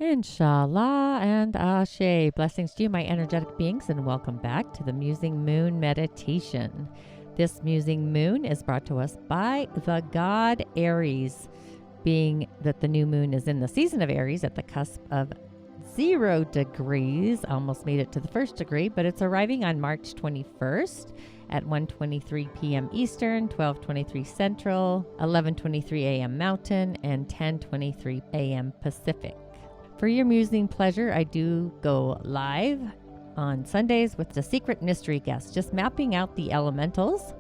Inshallah and Ashe. Blessings to you, my energetic beings, and welcome back to the Musing Moon Meditation. This Musing Moon is brought to us by the god Aries, being that the new moon is in the season of Aries at the cusp of 0 degrees. Almost made it to the first degree, but it's arriving on March 21st at 1:23 p.m. Eastern, 12:23 Central, 11:23 a.m. Mountain, and 10:23 a.m. Pacific. For your musing pleasure, I do go live on Sundays with the secret mystery guest, just mapping out the elementals.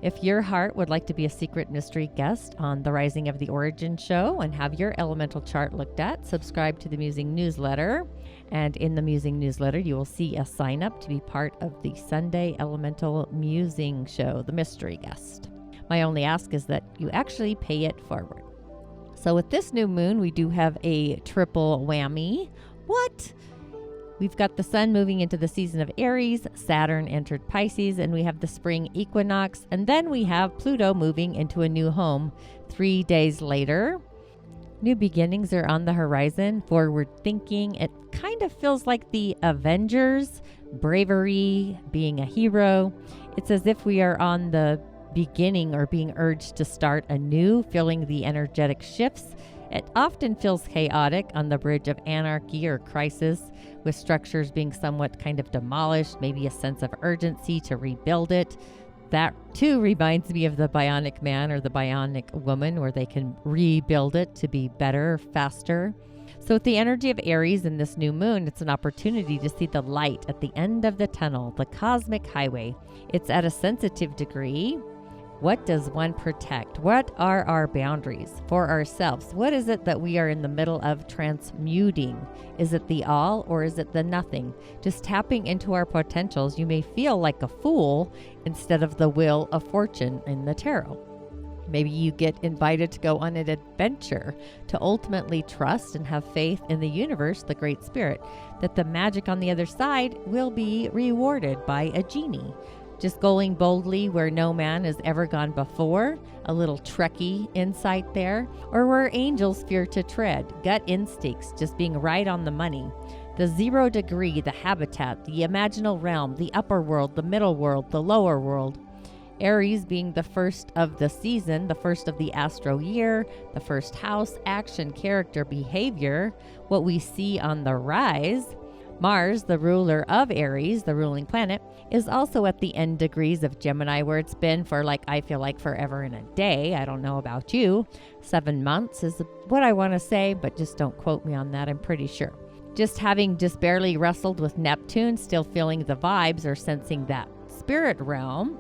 If your heart would like to be a secret mystery guest on the Rising of the Origin show and have your elemental chart looked at, subscribe to the Musing newsletter. And in the Musing newsletter, you will see a sign up to be part of the Sunday Elemental Musing show, the mystery guest. My only ask is that you actually pay it forward. So with this new moon, we do have a triple whammy. What? We've got the sun moving into the season of Aries, Saturn entered Pisces, and we have the spring equinox. And then we have Pluto moving into a new home 3 days later. New beginnings are on the horizon, forward thinking. It kind of feels like the Avengers, bravery, being a hero. It's as if we are on the beginning or being urged to start anew, feeling the energetic shifts. It often feels chaotic on the bridge of anarchy or crisis, with structures being somewhat kind of demolished, maybe a sense of urgency to rebuild it. That too reminds me of the bionic man or the bionic woman, where they can rebuild it to be better, faster. So with the energy of Aries in this new moon, it's an opportunity to see the light at the end of the tunnel, the cosmic highway. It's at a sensitive degree. What does one protect? What are our boundaries for ourselves? What is it that we are in the middle of transmuting? Is it the all or is it the nothing? Just tapping into our potentials, you may feel like a fool instead of the wheel of fortune in the tarot. Maybe you get invited to go on an adventure to ultimately trust and have faith in the universe, the Great Spirit, that the magic on the other side will be rewarded by a genie. Just going boldly where no man has ever gone before, a little Trekkie insight there, or where angels fear to tread, gut instincts, just being right on the money. The 0 degree, the habitat, the imaginal realm, the upper world, the middle world, the lower world. Aries being the first of the season, the first of the astro year, the first house, action, character, behavior, what we see on the rise. Mars, the ruler of Aries, the ruling planet, is also at the end degrees of Gemini, where it's been for I feel like forever and a day. I don't know about you. 7 months is what I want to say, but just don't quote me on that. I'm pretty sure. Just having just barely wrestled with Neptune, still feeling the vibes or sensing that spirit realm,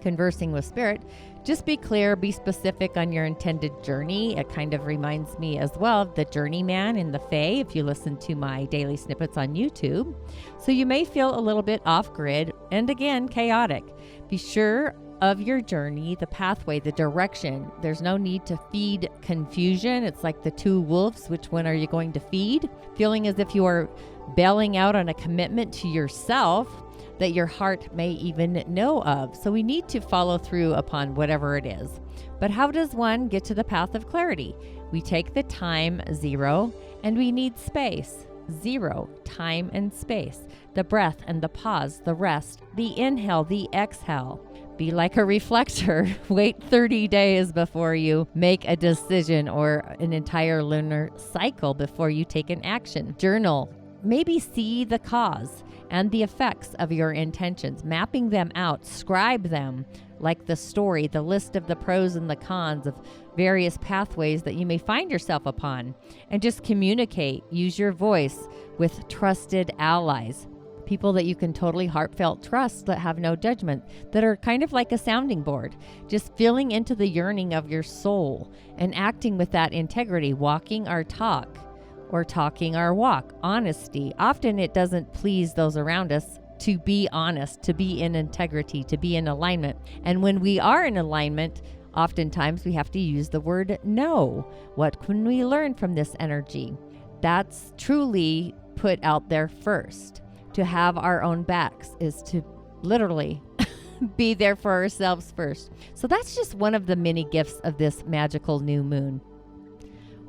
conversing with spirit. Just be clear, be specific on your intended journey. It kind of reminds me as well of the journeyman in the Fae, if you listen to my daily snippets on YouTube. So you may feel a little bit off grid and again, chaotic. Be sure of your journey, the pathway, the direction. There's no need to feed confusion. It's like the two wolves. Which one are you going to feed? Feeling as if you are bailing out on a commitment to yourself that your heart may even know of. So we need to follow through upon whatever it is. But how does one get to the path of clarity? We take the time, 0, and we need space. 0, time and space. The breath and the pause, the rest, the inhale, the exhale. Be like a reflector. Wait 30 days before you make a decision or an entire lunar cycle before you take an action. Journal. Maybe see the cause and the effects of your intentions, mapping them out, scribe them like the story, the list of the pros and the cons of various pathways that you may find yourself upon, and just communicate. Use your voice with trusted allies, people that you can totally heartfelt trust, that have no judgment, that are kind of like a sounding board, just feeling into the yearning of your soul and acting with that integrity, walking our talk. Or talking our walk, honesty. Often it doesn't please those around us to be honest, to be in integrity, to be in alignment. And when we are in alignment, oftentimes we have to use the word no. What can we learn from this energy? That's truly put out there first. To have our own backs is to literally be there for ourselves first. So that's just one of the many gifts of this magical new moon.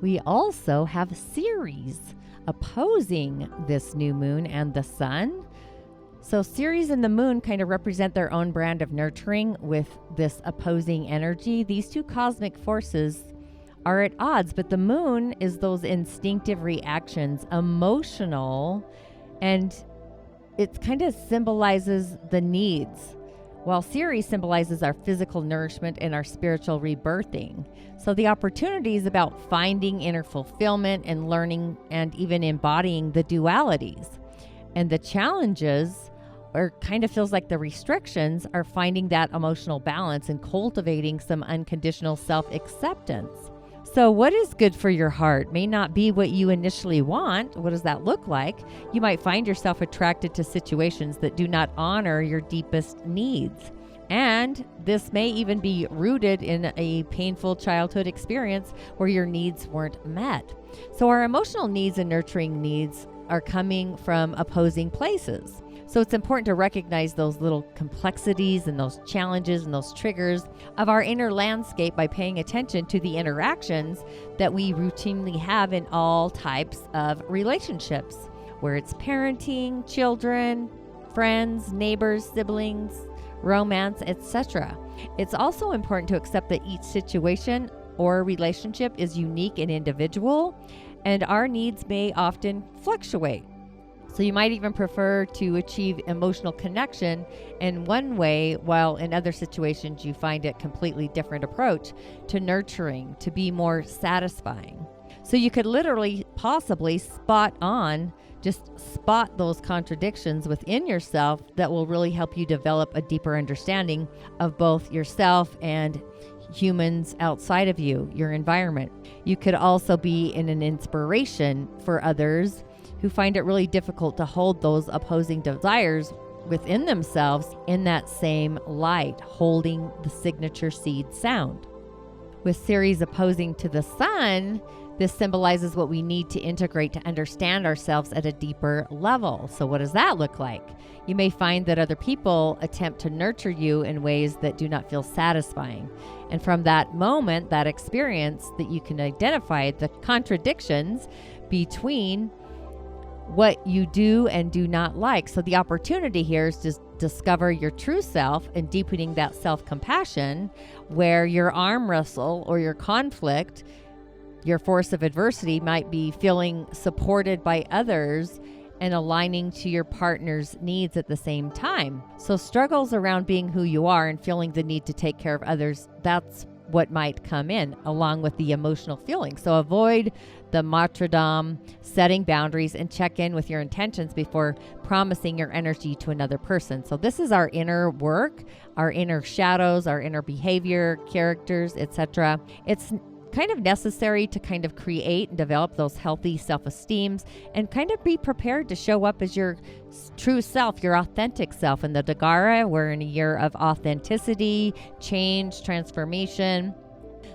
We also have Ceres opposing this new moon and the sun. So Ceres and the moon kind of represent their own brand of nurturing with this opposing energy. These two cosmic forces are at odds, but the moon is those instinctive reactions, emotional, and it kind of symbolizes the needs, while Ceres symbolizes our physical nourishment and our spiritual rebirthing. So the opportunity is about finding inner fulfillment and learning and even embodying the dualities. And the challenges, or kind of feels like the restrictions, are finding that emotional balance and cultivating some unconditional self-acceptance. So what is good for your heart may not be what you initially want. What does that look like? You might find yourself attracted to situations that do not honor your deepest needs. And this may even be rooted in a painful childhood experience where your needs weren't met. So our emotional needs and nurturing needs are coming from opposing places. So it's important to recognize those little complexities and those challenges and those triggers of our inner landscape by paying attention to the interactions that we routinely have in all types of relationships, where it's parenting, children, friends, neighbors, siblings, romance, etc. It's also important to accept that each situation or relationship is unique and individual, and our needs may often fluctuate. So you might even prefer to achieve emotional connection in one way, while in other situations you find a completely different approach to nurturing to be more satisfying. So you could literally possibly spot those contradictions within yourself that will really help you develop a deeper understanding of both yourself and humans outside of you, your environment. You could also be in an inspiration for others who find it really difficult to hold those opposing desires within themselves in that same light, holding the signature seed sound. With Ceres opposing to the sun, this symbolizes what we need to integrate to understand ourselves at a deeper level. So what does that look like? You may find that other people attempt to nurture you in ways that do not feel satisfying. And from that moment, that experience, that you can identify the contradictions between what you do and do not like. So the opportunity here is to discover your true self and deepening that self-compassion, where your arm wrestle or your conflict, your force of adversity, might be feeling supported by others and aligning to your partner's needs at the same time. So struggles around being who you are and feeling the need to take care of others, that's what might come in along with the emotional feeling. So avoid the martyrdom, setting boundaries, and check in with your intentions before promising your energy to another person. So this is our inner work, our inner shadows, our inner behavior, characters, etc. It's kind of necessary to kind of create and develop those healthy self-esteems and kind of be prepared to show up as your true self, your authentic self. In the doTERRA, we're in a year of authenticity, change, transformation.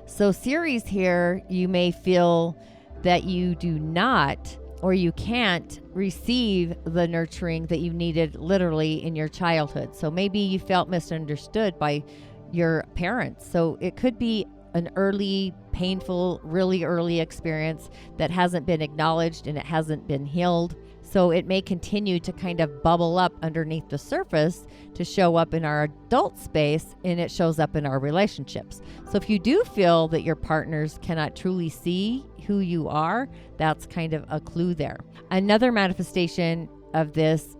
So Ceres here, you may feel that you do not or you can't receive the nurturing that you needed literally in your childhood. So maybe you felt misunderstood by your parents. So it could be an early, painful, really early experience that hasn't been acknowledged and it hasn't been healed. So it may continue to kind of bubble up underneath the surface to show up in our adult space, and it shows up in our relationships. So if you do feel that your partners cannot truly see who you are, that's kind of a clue there. Another manifestation of this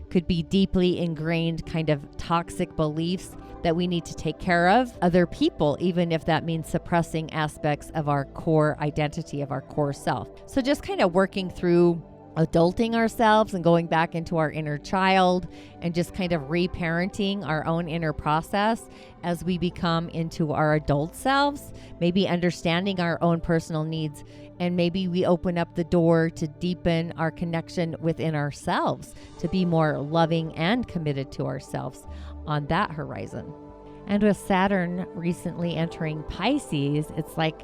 could be deeply ingrained kind of toxic beliefs that we need to take care of other people, even if that means suppressing aspects of our core identity, of our core self. So just kind of working through adulting ourselves and going back into our inner child and just kind of reparenting our own inner process as we become into our adult selves, maybe understanding our own personal needs, and maybe we open up the door to deepen our connection within ourselves, to be more loving and committed to ourselves on that horizon. And with Saturn recently entering Pisces, it's like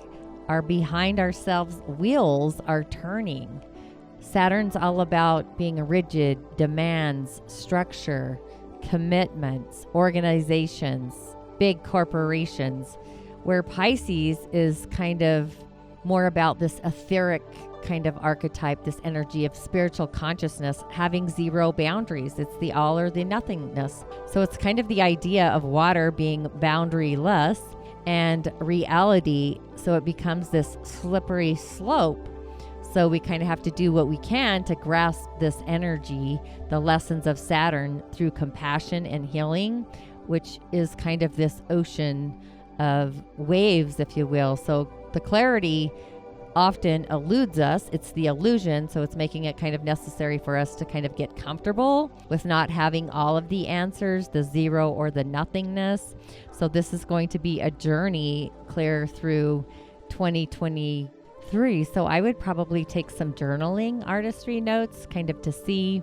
our behind ourselves wheels are turning. Saturn's all about being rigid, demands, structure, commitments, organizations, big corporations, where Pisces is kind of more about this etheric kind of archetype, this energy of spiritual consciousness having zero boundaries. It's the all or the nothingness. So it's kind of the idea of water being boundaryless and reality. So it becomes this slippery slope. So we kind of have to do what we can to grasp this energy, the lessons of Saturn, through compassion and healing, which is kind of this ocean of waves, if you will. So the clarity often eludes us. It's the illusion, so it's making it kind of necessary for us to kind of get comfortable with not having all of the answers, the zero or the nothingness. So this is going to be a journey clear through 2023. So I would probably take some journaling artistry notes kind of to see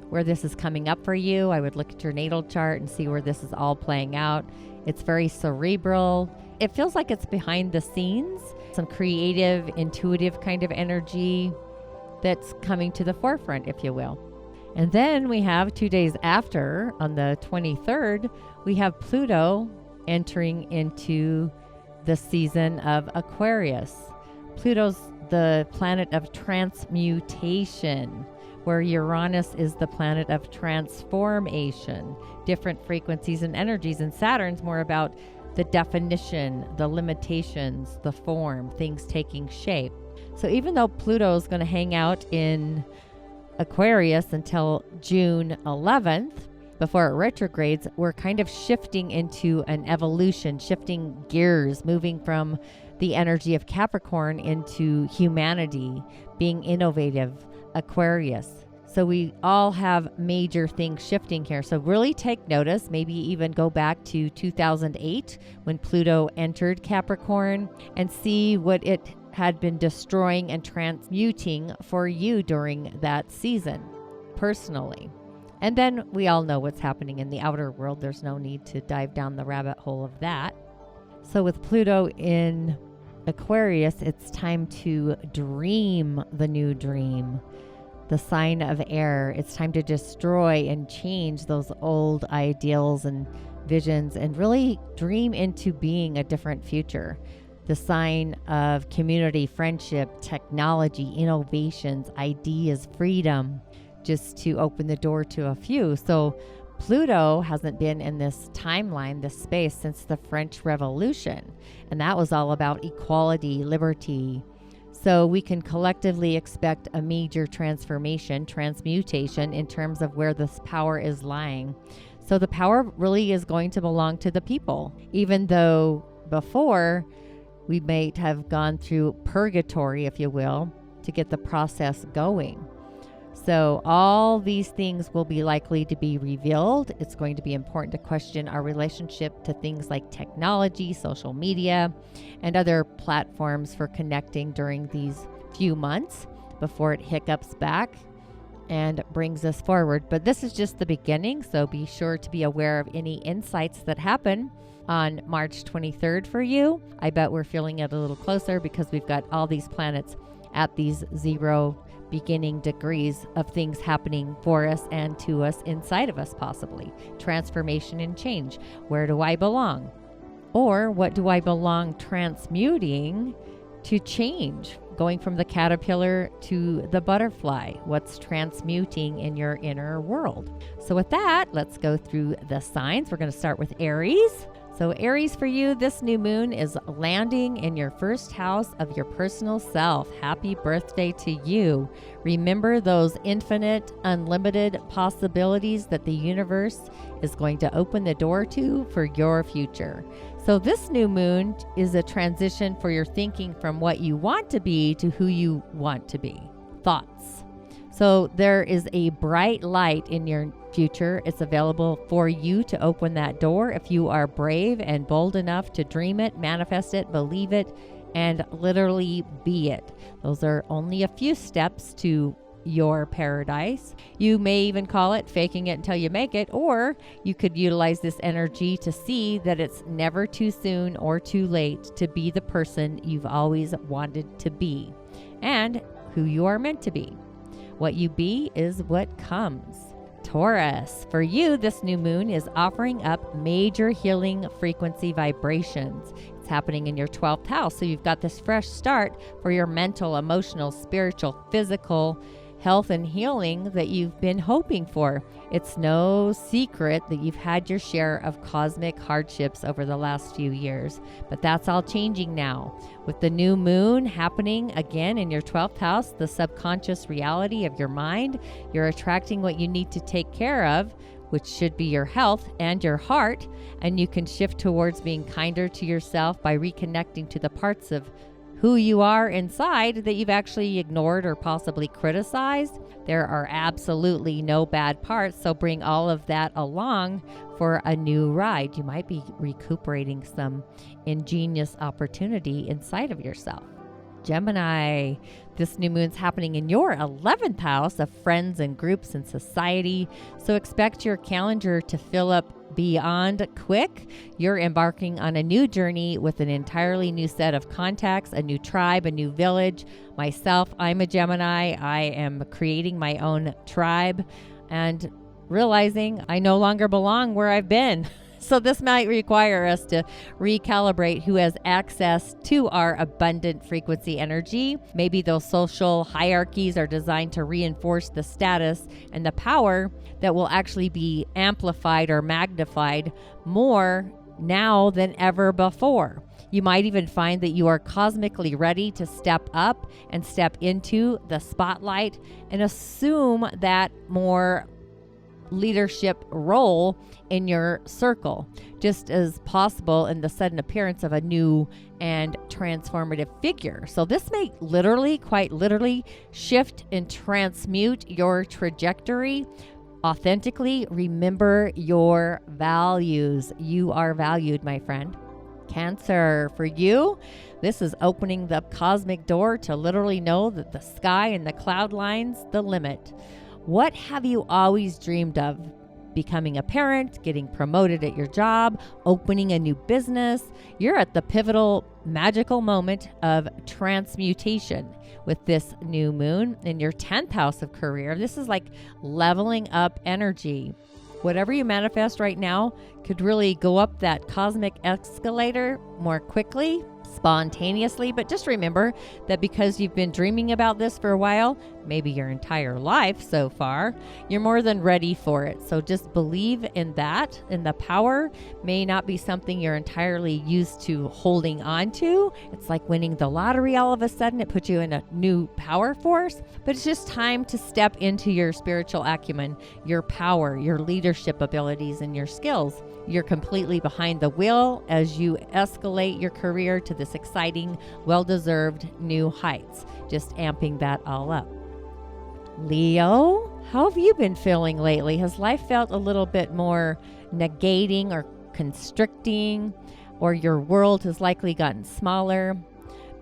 where this is coming up for you. I would look at your natal chart and see where this is all playing out. It's very cerebral. It feels like it's behind the scenes, some creative, intuitive kind of energy that's coming to the forefront, if you will. And then we have 2 days after, on the 23rd, we have Pluto entering into the season of Aquarius. Pluto's the planet of transmutation, where Uranus is the planet of transformation, different frequencies and energies. And Saturn's more about the definition, the limitations, the form, things taking shape. So even though Pluto is going to hang out in Aquarius until June 11th, before it retrogrades, we're kind of shifting into an evolution, shifting gears, moving from the energy of Capricorn into humanity, being innovative, Aquarius. So we all have major things shifting here. So really take notice, maybe even go back to 2008 when Pluto entered Capricorn and see what it had been destroying and transmuting for you during that season personally. And then we all know what's happening in the outer world. There's no need to dive down the rabbit hole of that. So with Pluto in Aquarius, it's time to dream the new dream. The sign of air. It's time to destroy and change those old ideals and visions and really dream into being a different future. The sign of community, friendship, technology, innovations, ideas, freedom, just to open the door to a few. So Pluto hasn't been in this timeline, this space, since the French Revolution. And that was all about equality, liberty. So we can collectively expect a major transformation, transmutation in terms of where this power is lying. So the power really is going to belong to the people, even though before we might have gone through purgatory, if you will, to get the process going. So all these things will be likely to be revealed. It's going to be important to question our relationship to things like technology, social media, and other platforms for connecting during these few months before it hiccups back and brings us forward. But this is just the beginning, so be sure to be aware of any insights that happen on March 23rd for you. I bet we're feeling it a little closer because we've got all these planets at these zero beginning degrees of things happening for us and to us, inside of us possibly. Transformation and change. Where do I belong? Or what do I belong transmuting to change? Going from the caterpillar to the butterfly. What's transmuting in your inner world? So with that, let's go through the signs. We're going to start with Aries. So Aries, for you, this new moon is landing in your first house of your personal self. Happy birthday to you. Remember those infinite, unlimited possibilities that the universe is going to open the door to for your future. So this new moon is a transition for your thinking from what you want to be to who you want to be. Thoughts. So there is a bright light in your future. It's available for you to open that door if you are brave and bold enough to dream it, manifest it, believe it, and literally be it. Those are only a few steps to your paradise. You may even call it faking it until you make it, or you could utilize this energy to see that it's never too soon or too late to be the person you've always wanted to be and who you are meant to be. What you be is what comes. Taurus, for you, this new moon is offering up major healing frequency vibrations. It's happening in your 12th house. So you've got this fresh start for your mental, emotional, spiritual, physical health and healing that you've been hoping for. It's no secret that you've had your share of cosmic hardships over the last few years, but that's all changing now. With the new moon happening again in your 12th house, the subconscious reality of your mind, you're attracting what you need to take care of, which should be your health and your heart, and you can shift towards being kinder to yourself by reconnecting to the parts of who you are inside that you've actually ignored or possibly criticized. There are absolutely no bad parts, so bring all of that along for a new ride. You might be recuperating some ingenious opportunity inside of yourself. Gemini, this new moon's happening in your 11th house of friends and groups and society, so expect your calendar to fill up beyond quick. You're embarking on a new journey with an entirely new set of contacts, a new tribe, a new village. Myself, I'm a Gemini. I am creating my own tribe and realizing I no longer belong where I've been. So this might require us to recalibrate who has access to our abundant frequency energy. Maybe those social hierarchies are designed to reinforce the status and the power that will actually be amplified or magnified more now than ever before. You might even find that you are cosmically ready to step up and step into the spotlight and assume that more leadership role in your circle, just as possible in the sudden appearance of a new and transformative figure. So this may literally, quite literally, shift and transmute your trajectory. Authentically remember your values. You are valued, my friend. Cancer, for you, this is opening the cosmic door to literally know that the sky and the cloud line's the limit. What have you always dreamed of? Becoming a parent, getting promoted at your job, opening a new business. You're at the pivotal, magical moment of transmutation with this new moon in your 10th house of career. This is like leveling up energy. Whatever you manifest right now could really go up that cosmic escalator more quickly, spontaneously. But just remember that because you've been dreaming about this for a while, maybe your entire life so far, you're more than ready for it. So just believe in that, and the power may not be something you're entirely used to holding on to. It's like winning the lottery all of a sudden. It puts you in a new power force, but it's just time to step into your spiritual acumen, your power, your leadership abilities, and your skills. You're completely behind the wheel as you escalate your career to this exciting, well-deserved new heights, just amping that all up. Leo, how have you been feeling lately? Has life felt a little bit more negating or constricting, or your world has likely gotten smaller?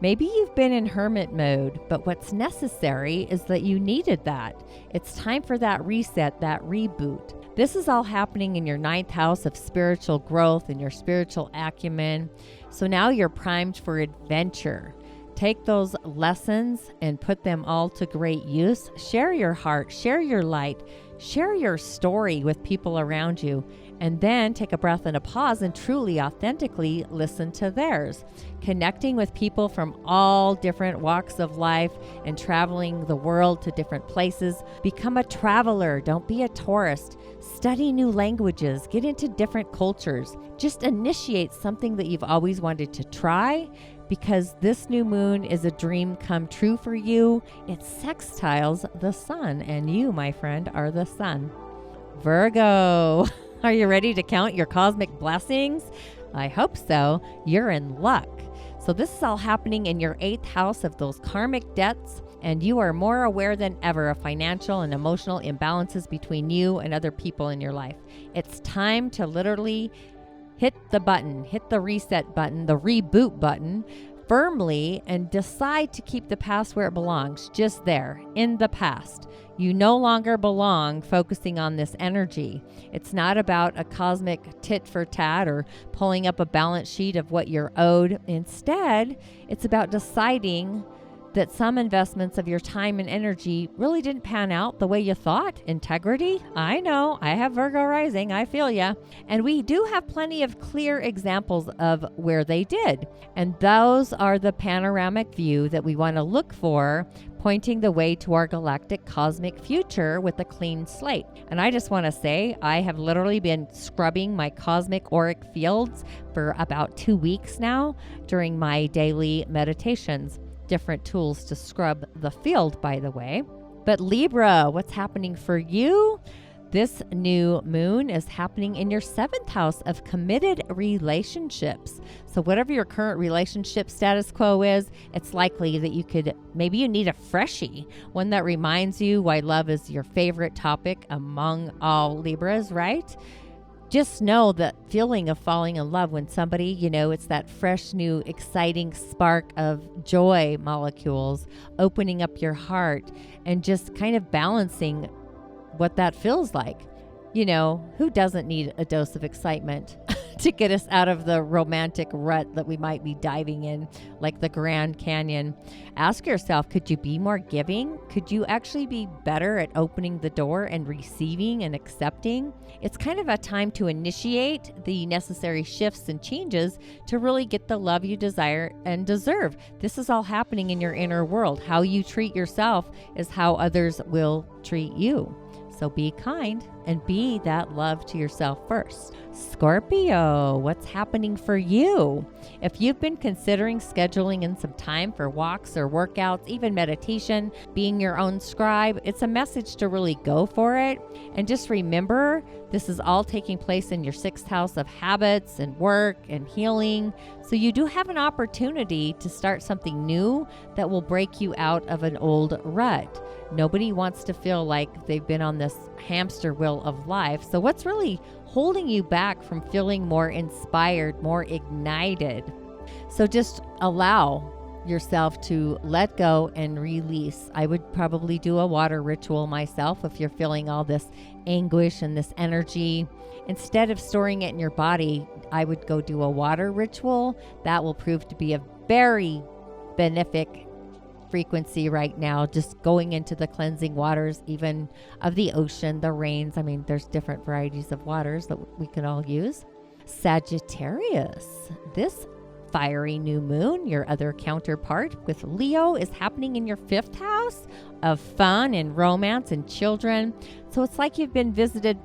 Maybe you've been in hermit mode, but what's necessary is that you needed that. It's time for that reset, that reboot. This is all happening in your 9th house of spiritual growth and your spiritual acumen. So now you're primed for adventure. Take those lessons and put them all to great use. Share your heart, share your light, share your story with people around you, and then take a breath and a pause and truly, authentically listen to theirs. Connecting with people from all different walks of life and traveling the world to different places. Become a traveler. Don't be a tourist. Study new languages. Get into different cultures. Just initiate something that you've always wanted to try, because this new moon is a dream come true for you. It sextiles the sun, and you, my friend, are the sun. Virgo, are you ready to count your cosmic blessings? I hope so. You're in luck. So this is all happening in your 8th house of those karmic debts, and you are more aware than ever of financial and emotional imbalances between you and other people in your life. It's time to literally hit the button, hit the reset button, the reboot button firmly, and decide to keep the past where it belongs, just there, in the past. You no longer belong focusing on this energy. It's not about a cosmic tit for tat or pulling up a balance sheet of what you're owed. Instead, it's about deciding that some investments of your time and energy really didn't pan out the way you thought. Integrity? I know. I have Virgo rising. I feel ya. And we do have plenty of clear examples of where they did. And those are the panoramic view that we want to look for, pointing the way to our galactic cosmic future with a clean slate. And I just want to say, I have literally been scrubbing my cosmic auric fields for about 2 weeks now during my daily meditations. Different tools to scrub the field, by the way. But Libra, what's happening for you? This new moon is happening in your 7th house of committed relationships. So whatever your current relationship status quo is, it's likely that maybe you need a freshie, one that reminds you why love is your favorite topic among all Libras, right? Just know that feeling of falling in love when somebody, it's that fresh, new, exciting spark of joy molecules opening up your heart and just kind of balancing what that feels like. Who doesn't need a dose of excitement to get us out of the romantic rut that we might be diving in, like the Grand Canyon? Ask yourself, could you be more giving? Could you actually be better at opening the door and receiving and accepting? It's kind of a time to initiate the necessary shifts and changes to really get the love you desire and deserve. This is all happening in your inner world. How you treat yourself is how others will treat you. So be kind and be that love to yourself first. Scorpio, what's happening for you? If you've been considering scheduling in some time for walks or workouts, even meditation, being your own scribe, it's a message to really go for it. And just remember, this is all taking place in your 6th house of habits and work and healing. So you do have an opportunity to start something new that will break you out of an old rut. Nobody wants to feel like they've been on this hamster wheel of life. So what's really holding you back from feeling more inspired, more ignited? So just allow yourself to let go and release. I would probably do a water ritual myself if you're feeling all this anguish and this energy. Instead of storing it in your body, I would go do a water ritual. That will prove to be a very benefic frequency right now, just going into the cleansing waters, even of the ocean, the rains. I mean, there's different varieties of waters that we can all use. Sagittarius, this fiery new moon, your other counterpart with Leo, is happening in your 5th house of fun and romance and children. So it's like you've been visited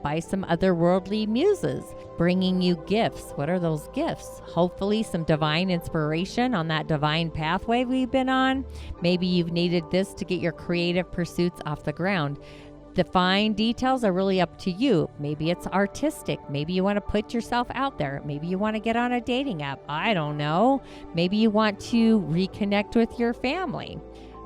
by some otherworldly muses, bringing you gifts. What are those gifts? Hopefully some divine inspiration on that divine pathway we've been on. Maybe you've needed this to get your creative pursuits off the ground. The fine details are really up to you. Maybe it's artistic. Maybe you want to put yourself out there. Maybe you want to get on a dating app. I don't know. Maybe you want to reconnect with your family.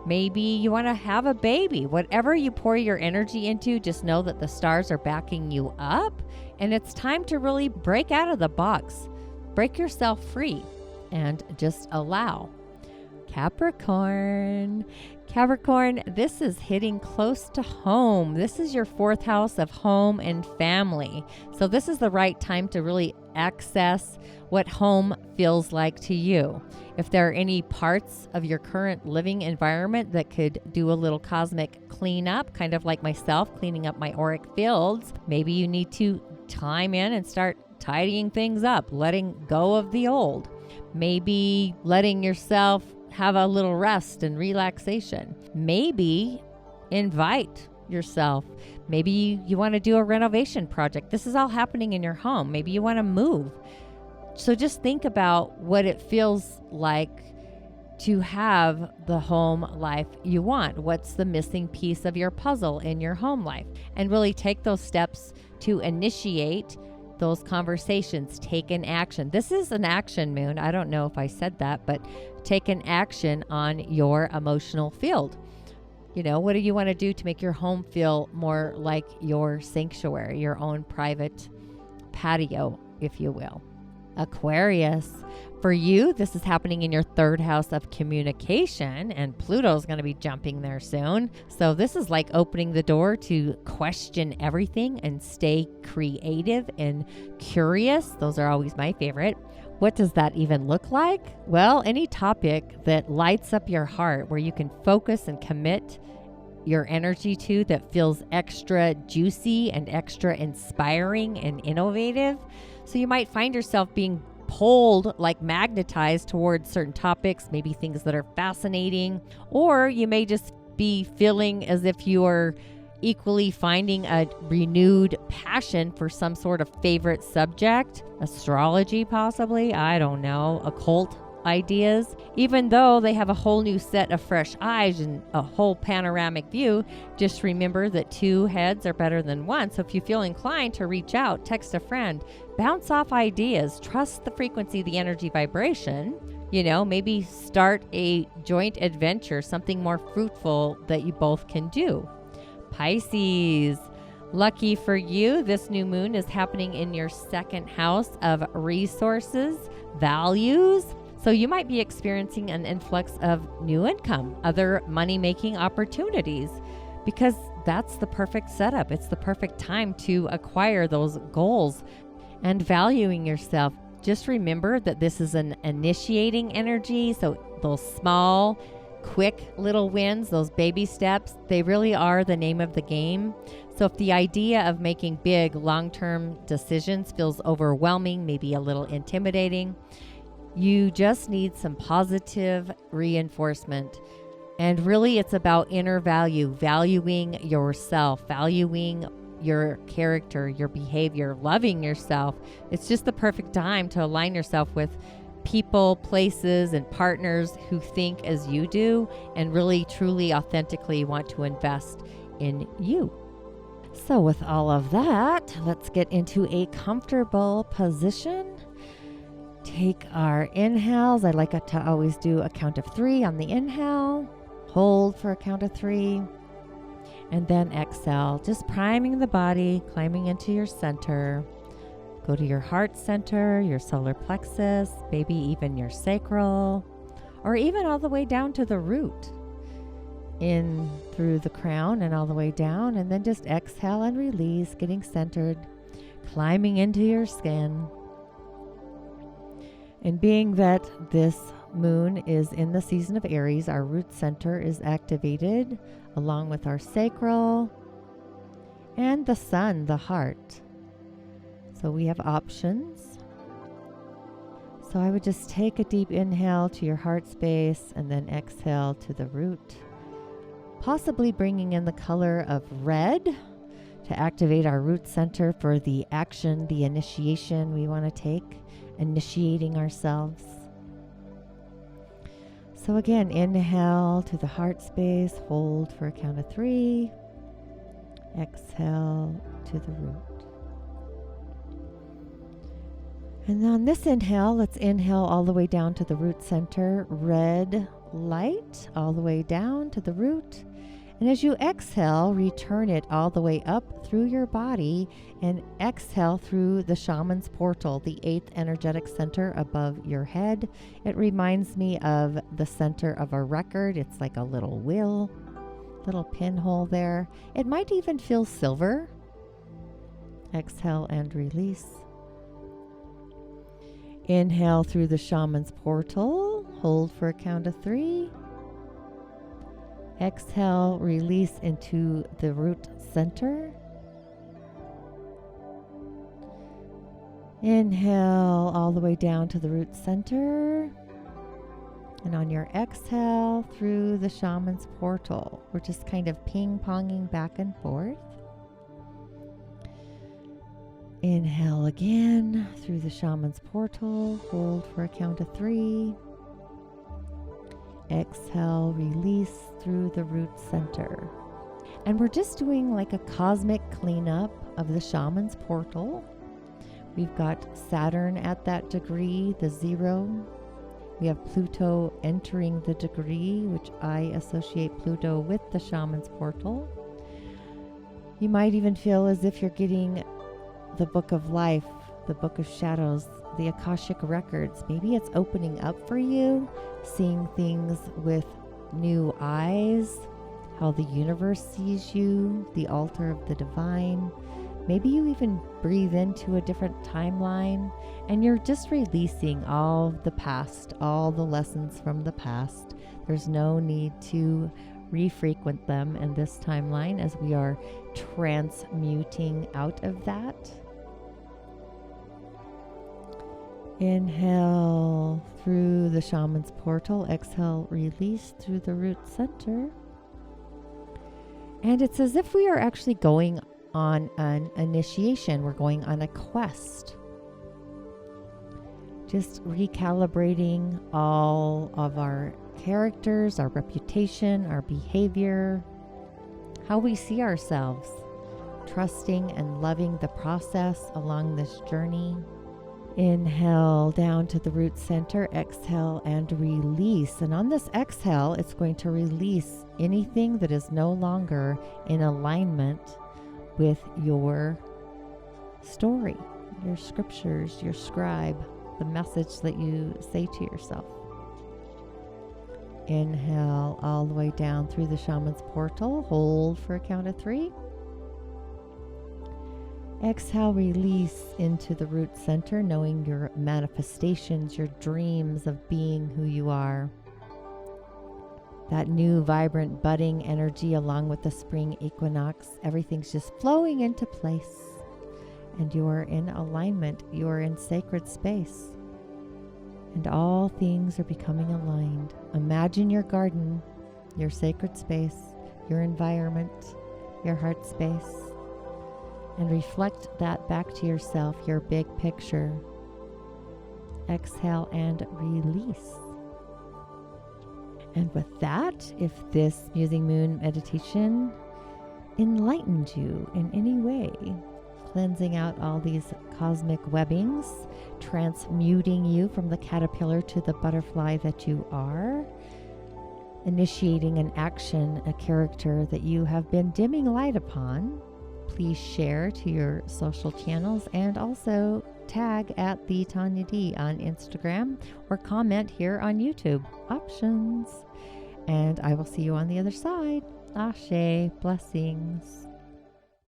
Maybe you want to have a baby. Whatever you pour your energy into, just know that the stars are backing you up, and it's time to really break out of the box. Break yourself free and just allow. Capricorn, this is hitting close to home. This is your 4th house of home and family. So this is the right time to really access what home feels like to you. If there are any parts of your current living environment that could do a little cosmic cleanup, kind of like myself cleaning up my auric fields, maybe you need to chime in and start tidying things up, letting go of the old. Maybe letting yourself have a little rest and relaxation. Maybe invite yourself. Maybe you want to do a renovation project. This is all happening in your home. Maybe you want to move. So just think about what it feels like to have the home life you want. What's the missing piece of your puzzle in your home life? And really take those steps to initiate those conversations. Take an action. This is an action moon. I don't know if I said that, but take an action on your emotional field. What do you want to do to make your home feel more like your sanctuary, your own private patio, if you will? Aquarius, for you, this is happening in your 3rd house of communication, and Pluto's going to be jumping there soon. So this is like opening the door to question everything and stay creative and curious. Those are always my favorite. What does that even look like? Well, any topic that lights up your heart, where you can focus and commit your energy to, that feels extra juicy and extra inspiring and innovative. So you might find yourself being pulled, like magnetized towards certain topics, maybe things that are fascinating, or you may just be feeling as if you are equally finding a renewed passion for some sort of favorite subject, astrology possibly, I don't know, occult ideas. Even though they have a whole new set of fresh eyes and a whole panoramic view, just remember that two heads are better than one. So if you feel inclined to reach out, text a friend, bounce off ideas, trust the frequency, the energy vibration, maybe start a joint adventure, something more fruitful that you both can do. Pisces, lucky for you, this new moon is happening in your second house of resources, values. So you might be experiencing an influx of new income, other money-making opportunities, because that's the perfect setup. It's the perfect time to acquire those goals and valuing yourself. Just remember that this is an initiating energy. So those small, quick little wins, those baby steps, they really are the name of the game. So if the idea of making big long-term decisions feels overwhelming, maybe a little intimidating, you just need some positive reinforcement. And really it's about inner value, valuing yourself, valuing your character, your behavior, loving yourself. It's just the perfect time to align yourself with people, places, and partners who think as you do and really, truly, authentically want to invest in you. So with all of that, let's get into a comfortable position. Take our inhales. I like to always do a count of 3 on the inhale. Hold for a count of 3. And then exhale, just priming the body, climbing into your center. Go to your heart center, your solar plexus, maybe even your sacral, or even all the way down to the root. In through the crown and all the way down. And then just exhale and release, getting centered, climbing into your skin. And being that this moon is in the season of Aries, our root center is activated along with our sacral and the sun, the heart. So we have options. So I would just take a deep inhale to your heart space and then exhale to the root, possibly bringing in the color of red to activate our root center for the action, the initiation we want to take. Initiating ourselves. So again, inhale to the heart space, hold for a count of 3, exhale to the root. And on this inhale, let's inhale all the way down to the root center, red light all the way down to the root. And as you exhale, return it all the way up through your body and exhale through the Shamans Portal, the 8th energetic center above your head. It reminds me of the center of a record. It's like a little wheel, little pinhole there. It might even feel silver. Exhale and release. Inhale through the Shamans Portal. Hold for a count of 3. Exhale, release into the root center. Inhale all the way down to the root center. And on your exhale through the Shaman's Portal, we're just kind of ping-ponging back and forth. Inhale again through the Shaman's Portal. Hold for a count of 3. Exhale, release through the root center. And we're just doing like a cosmic cleanup of the Shaman's Portal. We've got Saturn at that degree, the 0. We have Pluto entering the degree, which I associate Pluto with the Shaman's Portal. You might even feel as if you're getting the Book of Life, the Book of Shadows, the Akashic Records. Maybe it's opening up for you, seeing things with new eyes, how the universe sees you, the altar of the divine. Maybe you even breathe into a different timeline and you're just releasing all the past, all the lessons from the past. There's no need to refrequent them in this timeline as we are transmuting out of that. Inhale through the Shaman's Portal. Exhale, release through the root center. And it's as if we are actually going on an initiation. We're going on a quest. Just recalibrating all of our characters, our reputation, our behavior, how we see ourselves, trusting and loving the process along this journey. Inhale down to the root center, exhale and release. And on this exhale, it's going to release anything that is no longer in alignment with your story, your scriptures, your scribe, the message that you say to yourself. Inhale all the way down through the Shaman's Portal. Hold for a count of 3. Exhale, release into the root center, knowing your manifestations, your dreams of being who you are. That new, vibrant, budding energy along with the spring equinox. Everything's just flowing into place. And you are in alignment. You are in sacred space. And all things are becoming aligned. Imagine your garden, your sacred space, your environment, your heart space. And reflect that back to yourself, your big picture. Exhale and release. And with that, if this Musing Moon meditation enlightened you in any way, cleansing out all these cosmic webbings, transmuting you from the caterpillar to the butterfly that you are, initiating an action, a character that you have been dimming light upon, please share to your social channels and also tag at the Tonya D on Instagram or comment here on YouTube. Options. And I will see you on the other side. Ashe. Blessings.